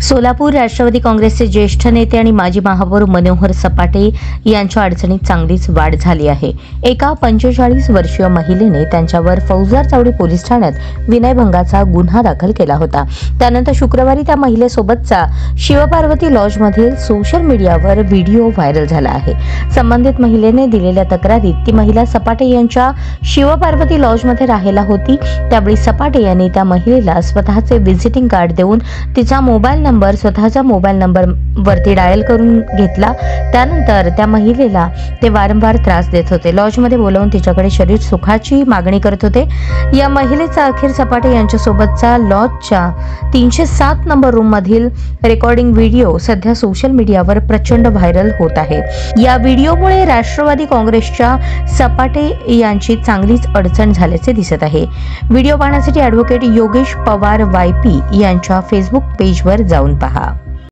सोलापूर राष्ट्रवादी काँग्रेसचे ज्येष्ठ नेते आणि माजी महापौर मनोहर सपाटे यांच्या अडचणीत चांगलीच वाढ झाली आहे। एका 45 वर्षीय महिलेने त्यांच्यावर फौजदार चावडी पोलीस ठाण्यात विनयभंगाचा गुन्हा दाखल केला होता। त्यानंतर शुक्रवारी त्या महिलेसोबतचा शिवपार्वती लॉजमधील सोशल मीडियावर व्हिडिओ व्हायरल झाला आहे। संबंधित महिलेने दिलेल्या तक्रारीत ती महिला सपाटे यांच्या शिवपार्वती लॉजमध्ये राहायला होती। त्यावेळी सपाटे यांनी त्या महिलेला स्वतःचे व्हिजिटिंग कार्ड देऊन तिचा मोबाईल नंबर स्वतःच्या मोबाईल नंबर वरती डायल करून घेतला। त्यानंतर त्या महिलेला ते वारंवार त्रास देत होते। लॉजमध्ये बोलावून तिच्याकडे शरीर सुखाची मागणी करत होते। या महिलेचा अखेर सपाटे यांच्या सोबतचा लॉजच्या 307 नंबर रूम मधील रेकॉर्डिंग व्हिडिओ सध्या सोशल मीडियावर प्रचंड व्हायरल होत आहे। या व्हिडिओमुळे राष्ट्रवादी काँग्रेसच्या सपाटे यांची चांगलीच अडचण झाल्याचे दिसत आहे। व्हिडिओ पाहण्यासाठी ॲडव्होकेट योगेश पवार YP यांच्या फेसबुक पेजवर जाऊन पहा।